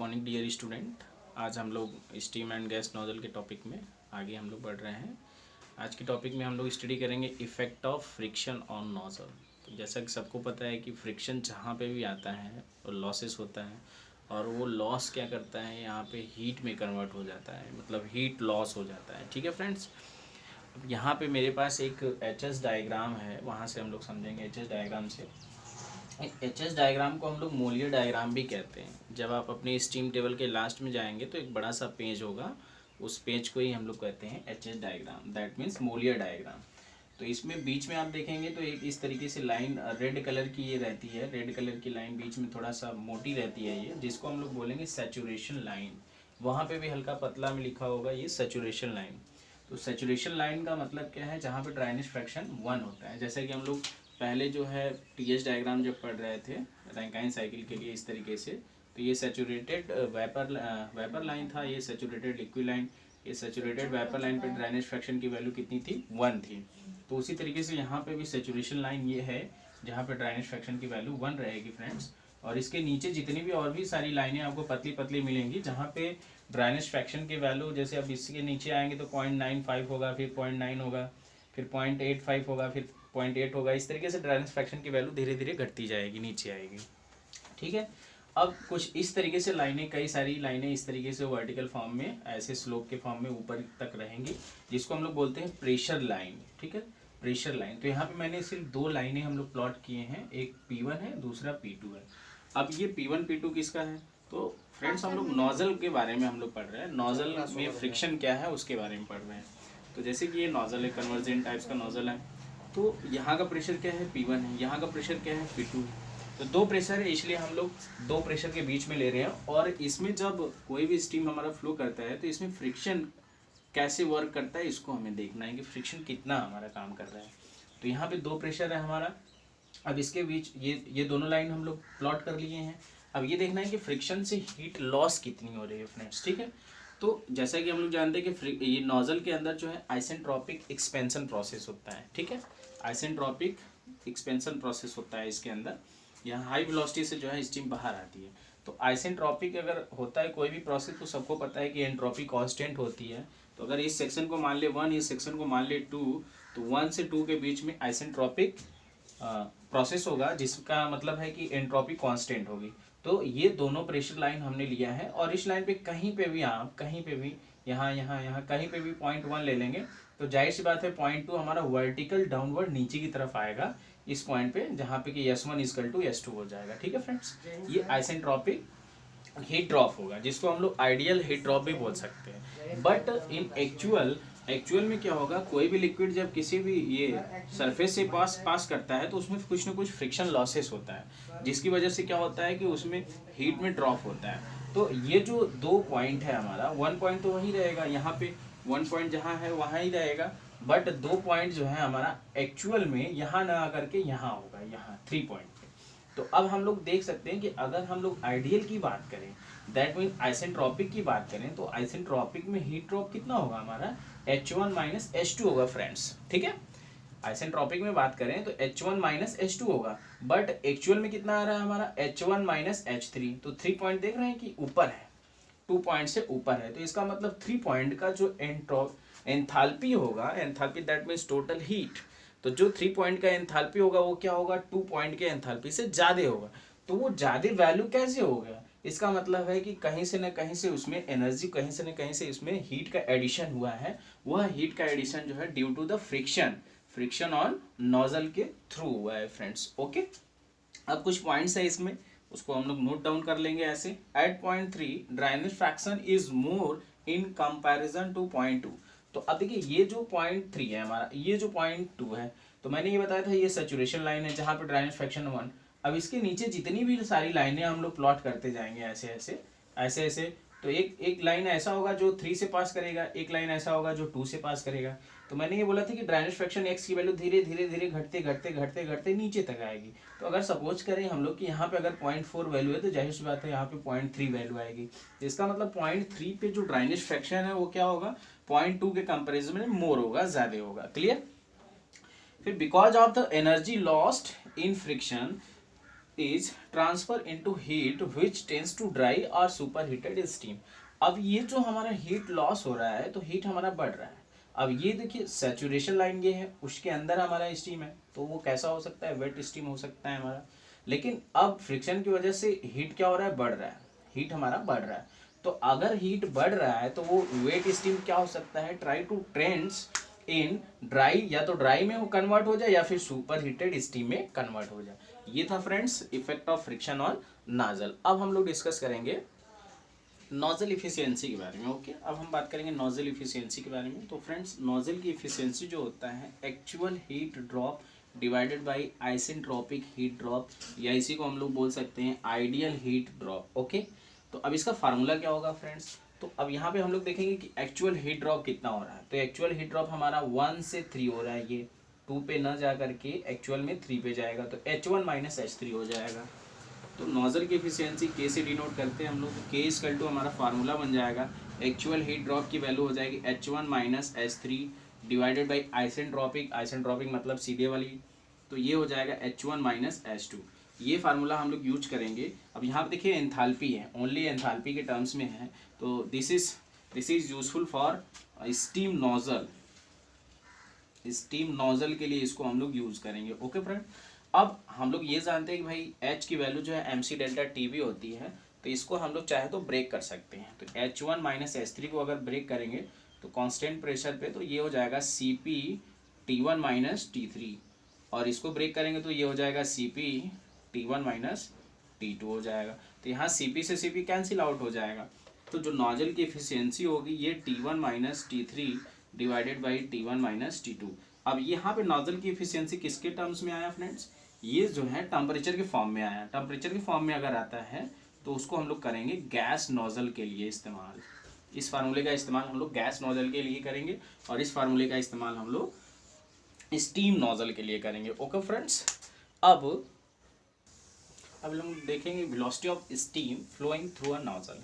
Morning dear student. आज हम लोग स्टीम एंड गैस नोजल के टॉपिक में आगे हम लोग बढ़ रहे हैं। आज के टॉपिक में हम लोग स्टडी करेंगे effect of friction on nozzle. तो जैसा कि सबको पता है कि फ्रिक्शन जहाँ पे भी आता है वो लॉसेस होता है, और वो लॉस क्या करता है, यहाँ पे हीट में कन्वर्ट हो जाता है, मतलब हीट लॉस हो जाता है। ठीक है फ्रेंड्स, अब यहाँ पे मेरे पास एक एच डायग्राम है, वहाँ से हम लोग समझेंगे एच डायग्राम से। एच डायग्राम को हम लोग मोलियर डायग्राम भी कहते हैं। जब आप अपनी स्टीम टेबल के लास्ट में जाएंगे तो एक बड़ा सा पेज होगा, उस पेज को ही हम लोग कहते हैं H diagram, that means Molière diagram. तो इसमें बीच में आप देखेंगे तो एक इस तरीके से लाइन रेड कलर की ये रहती है, रेड कलर की लाइन बीच में थोड़ा सा मोटी रहती है ये, जिसको हम लोग बोलेंगे सैचुरेशन लाइन। वहाँ पे भी हल्का पतला में लिखा होगा ये सैचुरेशन लाइन। तो सैचुरेशन लाइन का मतलब क्या है, जहाँ पे ड्राइनेज फ्रैक्शन 1 होता है। जैसे कि हम लोग पहले जो है टीएच डायग्राम जब पढ़ रहे थे रैंकाइन साइकिल के लिए इस तरीके से, तो ये सैचुरेटेड वेपर लाइन था, ये सैचुरेटेड लिक्विड लाइन, ये सैचुरेटेड वेपर लाइन पे ड्राइनेज फ्रैक्शन की वैल्यू कितनी थी, 1 थी। तो उसी तरीके से यहाँ पे भी सैचुरेशन लाइन ये है जहाँ पे ड्राइनेज फ्रैक्शन की वैल्यू 1 रहेगी फ्रेंड्स। और इसके नीचे जितनी भी और भी सारी लाइनें आपको पतली पतली मिलेंगी जहाँ पे ड्राइनेज फ्रैक्शन की वैल्यू, जैसे अब इसके नीचे आएंगे तो 0.95 होगा, फिर 0.9 होगा, फिर 0.85 होगा, फिर 0.8 होगा। इस तरीके से ड्राइनेज फ्रैक्शन की वैल्यू धीरे धीरे घटती जाएगी, नीचे आएगी। ठीक है, अब कुछ इस तरीके से लाइनें, कई सारी लाइनें इस तरीके से वर्टिकल फॉर्म में, ऐसे स्लोप के फॉर्म में ऊपर तक रहेंगी, जिसको हम लोग बोलते हैं प्रेशर लाइन। ठीक है, प्रेशर लाइन। तो यहाँ पे मैंने सिर्फ 2 लाइनें हम लोग प्लॉट किए हैं, एक P1 है, दूसरा P2 है। अब ये P1 P2 किसका है, तो फ्रेंड्स हम लोग नोजल के बारे में हम लोग पढ़ रहे हैं, नोजल में फ्रिक्शन क्या है उसके बारे में पढ़ रहे हैं। तो जैसे कि ये नोजल है, कन्वर्जेंट टाइप्स का नोजल है, तो यहाँ का प्रेशर क्या है, P1 है, यहाँ का प्रेशर क्या है, P2 है। तो 2 प्रेशर है, इसलिए हम लोग 2 प्रेशर के बीच में ले रहे हैं। और इसमें जब कोई भी स्टीम हमारा फ्लो करता है तो इसमें फ्रिक्शन कैसे वर्क करता है इसको हमें देखना है कि फ्रिक्शन कितना हमारा काम कर रहा है। तो यहाँ पे 2 प्रेशर है हमारा। अब इसके बीच ये दोनों लाइन हम लोग प्लॉट कर लिए हैं। अब ये देखना है कि फ्रिक्शन से हीट लॉस कितनी हो रही है फ्रेंड्स। ठीक है, तो जैसा कि हम लोग जानते हैं कि ये नोजल के अंदर जो है आइसेंट्रोपिक एक्सपेंशन प्रोसेस होता है। ठीक है, आइसेंट्रोपिक एक्सपेंशन प्रोसेस होता है इसके अंदर। यहाँ हाई वेलोसिटी से जो है स्टीम बाहर आती है। तो आइसेंट्रोपिक अगर होता है कोई भी प्रोसेस, तो सबको पता है कि एंट्रोपी कांस्टेंट होती है। तो अगर इस सेक्शन को मान ले 1, इस सेक्शन को मान ले 2, तो 1 से 2 के बीच में आइसेंट्रोपिक प्रोसेस होगा, जिसका मतलब है कि एंट्रोपी कांस्टेंट होगी। तो ये दोनों प्रेशर लाइन हमने लिया है, और इस लाइन पे कहीं पे भी आप कहीं पे भी यहाँ यहाँ यहाँ कहीं पे भी 0.1 ले लेंगे, तो जाहिर सी बात है 0.2 हमारा वर्टिकल डाउनवर्ड नीचे की तरफ आएगा इस पॉइंट पे, जहाँ पे कि S1 = S2 हो जाएगा। ठीक है फ्रेंड्स, ये आइसेंट्रोपिक हीट ड्रॉप होगा, जिसको हम लोग आइडियल हीट ड्रॉप भी बोल सकते हैं। बट इन एक्चुअल में क्या होगा, कोई भी लिक्विड जब किसी भी ये सरफेस से पास करता है तो उसमें कुछ ना कुछ फ्रिक्शन लॉसेस होता है, जिसकी वजह से क्या होता है कि उसमें हीट में ड्रॉप होता है। तो ये जो 2 पॉइंट है हमारा, 1 पॉइंट तो वहीं रहेगा, यहाँ पे 1 पॉइंट जहाँ है वहाँ ही रहेगा, बट 2 पॉइंट जो है हमारा एक्चुअल में यहाँ ना आकर के यहाँ होगा, यहाँ 3 पॉइंट पे। तो अब हम लोग देख सकते हैं कि अगर हम लोग आइडियल की बात करें, दैट मीन आइसेंट्रोपिक की बात करें, तो आइसेंट्रोपिक में हीट ड्रॉप कितना होगा हमारा, H1 - H2 होगा फ्रेंड्स। ठीक है, आइसेंट्रोपिक में बात करें तो H1 - H2 होगा, बट एक्चुअल में कितना आ रहा है हमारा, H1 - H3। तो 3 पॉइंट देख रहे हैं कि ऊपर है, 2 पॉइंट से ऊपर है, तो इसका मतलब 3 पॉइंट का जो एंथैल्पी होगा, enthalpy that means total heat, तो जो 3 पॉइंट का एंथैल्पी होगा वो क्या होगा, 2 पॉइंट के एंथैल्पी से ज़्यादा होगा। तो वो ज़्यादा वैल्यू कैसे हो गया, इसका मतलब है कि कहीं से न कहीं से उसमें एनर्जी, कहीं से न कहीं से उसमें हीट का एडिशन हुआ है। वह हीट का एडिशन जो है due to the friction on nozzle के थ्रू हुआ है फ्रेंड्स। ओके, अब कुछ पॉइंट्स है इसमें, उसको हम लोग नोट डाउन कर लेंगे ऐसे। Eight point 3 drainage fraction is more in comparison to point 2। तो अब देखिए ये जो पॉइंट 3 है हमारा, ये जो पॉइंट 2 है, तो मैंने ये बताया था ये सैचुरेशन लाइन है जहाँ पे ड्राइनेज फ्रैक्शन 1। अब इसके नीचे जितनी भी सारी लाइनें हम लोग प्लॉट करते जाएंगे ऐसे ऐसे ऐसे ऐसे, तो एक लाइन ऐसा होगा जो 3 से पास करेगा, एक लाइन ऐसा होगा जो 2 से पास करेगा। तो मैंने ये बोला था कि ड्राइनेज फ्रैक्शन x की वैल्यू धीरे धीरे धीरे घटते घटते घटते घटते नीचे तक आएगी। तो अगर सपोज करें हम लोग कि यहाँ पे अगर 0.4 वैल्यू है, तो जाहिर सी बात है यहाँ पे 0.3 वैल्यू आएगी। तो इसका मतलब 0.3 पे जो ड्राइनेज फ्रैक्शन है वो क्या होगा, 0.2 के कंपेरिजन में मोर होगा, ज्यादा होगा। क्लियर। फिर because of the energy lost in friction is transfer into heat which tends to dry और सुपरहीटेड स्टीम। अब ये जो हमारा हीट लॉस हो रहा है तो हीट हमारा बढ़ रहा है। अब ये देखिए सैचुरेशन लाइन ये है, उसके अंदर हमारा स्टीम है, तो वो कैसा हो सकता है, वेट स्टीम हो सकता है हमारा। लेकिन अब फ्रिक्शन की वजह से हीट क्या हो रहा है, बढ़ रहा है, हीट हमारा बढ़ रहा है। तो अगर हीट बढ़ रहा है तो वो वेट स्टीम क्या हो सकता है, try to trends in dry, या तो ड्राई में वो कन्वर्ट हो जाए या फिर सुपर हीटेड स्टीम में कन्वर्ट हो जाए। ये था friends effect of friction on nozzle. अब हम लोग डिस्कस करेंगे नोजल इफिशियंसी के बारे में। ओके, अब हम बात करेंगे नोजल इफिशियंसी के बारे में। तो फ्रेंड्स नोजल की इफिशियंसी जो होता है actual heat drop divided by isentropic heat drop, या इसी को हम लोग बोल सकते हैं आइडियल हीट ड्रॉप। ओके, तो अब इसका फार्मूला क्या होगा फ्रेंड्स, तो अब यहाँ पे हम लोग देखेंगे कि एक्चुअल हीट ड्रॉप कितना हो रहा है। तो एक्चुअल हीट ड्रॉप हमारा 1 से 3 हो रहा है, ये 2 पे न जा करके एक्चुअल में 3 पे जाएगा, तो H1 माइनस H3 हो जाएगा। तो नोजल की एफिशिएंसी के से डिनोट करते हैं हम लोग, के इक्वल टू हमारा फार्मूला बन जाएगा, एक्चुअल हीट ड्रॉप की वैल्यू हो जाएगी H1 minus H3 divided by isentropic, isentropic मतलब सीधे वाली, तो ये हो जाएगा H1 माइनस H2। ये फार्मूला हम लोग यूज करेंगे। अब यहाँ पे देखिए एंथैल्पी है, ओनली एंथैल्पी के टर्म्स में है, तो this is useful for steam nozzle, steam nozzle के लिए इसको हम लोग यूज करेंगे। ओके फ्रेंड, अब हम लोग ये जानते हैं कि भाई H की वैल्यू जो है MC डेल्टा TV होती है, तो इसको हम लोग चाहे तो ब्रेक कर सकते हैं। तो H1 माइनस H3 को अगर ब्रेक करेंगे तो कांस्टेंट प्रेशर पे, तो ये हो जाएगा CP T1 माइनस T3, और इसको ब्रेक करेंगे तो ये हो जाएगा CP T1 माइनस T2 हो जाएगा। तो यहाँ CP से CP कैंसिल आउट हो जाएगा, तो जो नोजल की एफिशिएंसी होगी ये T1 minus T3 divided by T1 minus T2। अब यहाँ पे नोजल की एफिशिएंसी किसके टर्म्स में आया फ्रेंड्स, ये जो है टेम्परेचर के फॉर्म में आया। टेम्परेचर के फॉर्म में अगर आता है तो उसको हम लोग करेंगे गैस नोजल के लिए इस्तेमाल। इस फार्मूले का इस्तेमाल हम लोग गैस नोजल के लिए करेंगे, और इस फार्मूले का इस्तेमाल हम लोग स्टीम नोजल के लिए करेंगे। ओके फ्रेंड्स, अब हम देखेंगे velocity of steam flowing through a nozzle.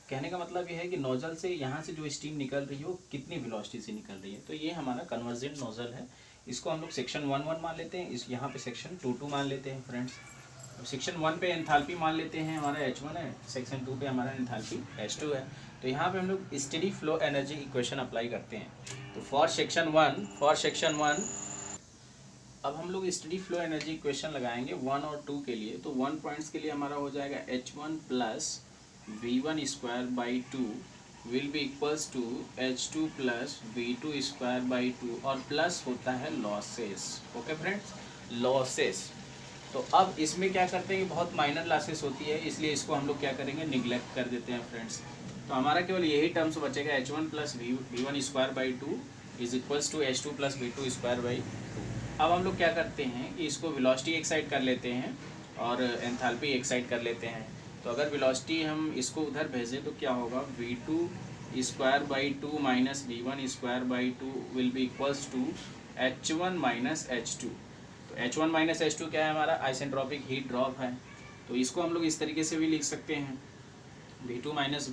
कहने का मतलब ये है कि नोजल से यहाँ से जो स्टीम निकल रही है वो कितनी वेलोसिटी से निकल रही है। तो ये हमारा कन्वर्जेंट नोजल है, इसको हम लोग सेक्शन 1 मान लेते हैं, इस यहाँ पे सेक्शन 2 मान लेते हैं फ्रेंड्स। तो सेक्शन 1 पे एंथैल्पी मान लेते हैं हमारा H1 है, सेक्शन 2 पे हमारा एंथैल्पी H2 है। तो यहाँ पे हम लोग steady flow energy equation apply करते हैं। तो फॉर सेक्शन 1 अब हम लोग स्टेडी फ्लो एनर्जी इक्वेशन लगाएंगे 1 और 2 के लिए। तो 1 पॉइंट्स के लिए हमारा हो जाएगा H1 plus V1 square by 2 will be equals to H2 plus V2 square by 2, और प्लस होता है लॉसेस। Okay friends, losses. तो अब इसमें क्या करते हैं कि बहुत माइनर लॉसेस होती है, इसलिए इसको हम लोग क्या करेंगे, निगलेक्ट कर देते हैं फ्रेंड्स। तो हमारा केवल यही टर्म्स बचेगा, H1 plus V1 square by 2 is equals to H2 plus V2 square by 2। अब हम लोग क्या करते हैं कि इसको वेलोसिटी एक साइड कर लेते हैं और एंथैल्पी एक साइड कर लेते हैं। तो अगर वेलोसिटी हम इसको उधर भेजें तो क्या होगा, V2 square by 2 minus V1 square by 2 will be equals to H1 minus H2। तो H1 माइनस H2 क्या है, हमारा आइसेंट्रोपिक हीट ड्रॉप है। तो इसको हम लोग इस तरीके से भी लिख सकते हैं, V2 minus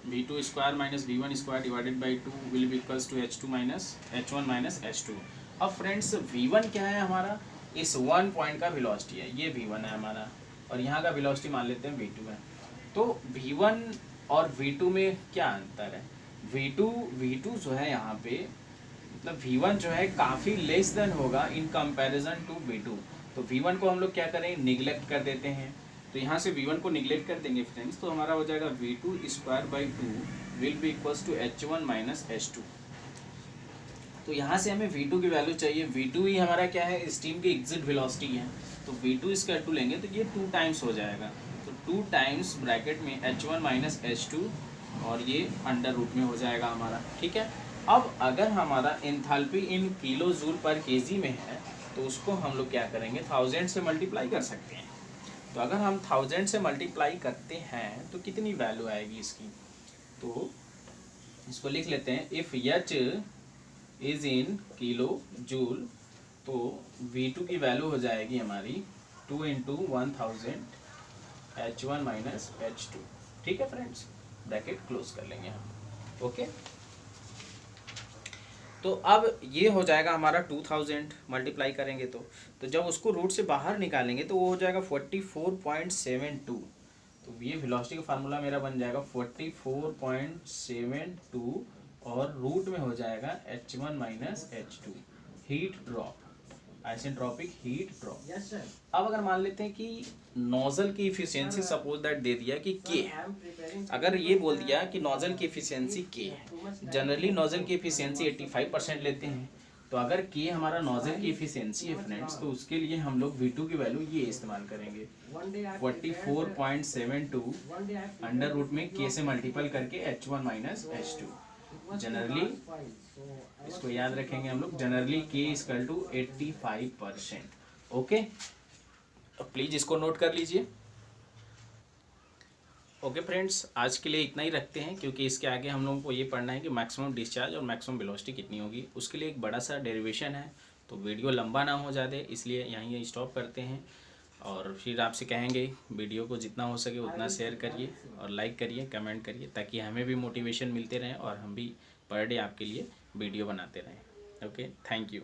V2 square minus V1 square divided by 2 will be equals to H1 minus H2। अब फ्रेंड्स V1 क्या है हमारा, इस 1 पॉइंट का वेलोसिटी है, ये V1 है हमारा, और यहाँ का वेलोसिटी मान लेते हैं V2 है। तो V1 और V2 में क्या अंतर है, V2 जो है यहाँ पे मतलब V1 जो है काफ़ी लेस देन होगा इन कंपैरिजन टू V2। तो V1 को हम लोग क्या करें, निगलेक्ट कर देते हैं। तो यहाँ से V1 को निगलेक्ट कर देंगे फ्रेंड्स, तो हमारा हो जाएगा V2 square by 2 will be equals to H1 minus H2। तो यहाँ से हमें V2 की वैल्यू चाहिए, V2 ही हमारा क्या है, स्टीम की एग्जिट वेलोसिटी है। तो V2 स्क्वायर 2 लेंगे तो ये 2 टाइम्स हो जाएगा, तो 2 टाइम्स ब्रैकेट में H1 माइनस H2, और ये अंडर रूट में हो जाएगा हमारा। ठीक है, अब अगर हमारा एंथैल्पी इन किलो जूल पर केजी में है तो उसको हम लोग क्या करेंगे, 1000 से मल्टीप्लाई कर सकते हैं। तो अगर हम 1000 से मल्टीप्लाई करते हैं तो कितनी वैल्यू आएगी इसकी, तो इसको लिख लेते हैं, if H is in kilo joule, तो V2 की वैल्यू हो जाएगी हमारी 2 इंटू 1000 H1 माइनस H2। ठीक है फ्रेंड्स, ब्रैकेट क्लोज कर लेंगे हम। ओके, तो अब ये हो जाएगा हमारा 2000 मल्टीप्लाई करेंगे तो जब उसको रूट से बाहर निकालेंगे तो वो हो जाएगा 44.72। तो ये वेलोसिटी का फार्मूला मेरा बन जाएगा 44.72 और रूट में हो जाएगा H1 minus H2 heat drop, isentropic heat drop. अब अगर मान लेते हैं कि नोजल की इफिशियंसी सपोज दैट दे दिया कि के, अगर ये बोल दिया कि नोजल की इफिशियंसी के है, जनरली नोजल की इफिशियंसी 85% लेते हैं, तो अगर के हमारा नोजल की इफिशियंसी है फ्रेंड्स, तो उसके लिए हम लोग V2 की वैल्यू ये इस्तेमाल करेंगे 44.72 अंडर रूट में के से मल्टीपल करके H1 माइनस H2। जनरली इसको याद रखेंगे हम लोग, जनरली के इक्वल टू 85%। ओके, तो प्लीज इसको नोट कर लीजिए। ओके फ्रेंड्स, आज के लिए इतना ही रखते हैं, क्योंकि इसके आगे हम लोगों को ये पढ़ना है कि मैक्सिमम डिस्चार्ज और मैक्सिमम वेलोसिटी कितनी होगी। उसके लिए एक बड़ा सा डेरिवेशन है, तो वीडियो लंबा ना हो जाए इसलिए यहीं स्टॉप करते हैं। और फिर आपसे कहेंगे वीडियो को जितना हो सके उतना शेयर करिए और लाइक करिए, कमेंट करिए, ताकि हमें भी मोटिवेशन मिलते रहें और हम भी पर डे आपके लिए वीडियो बनाते रहें। Okay, thank you.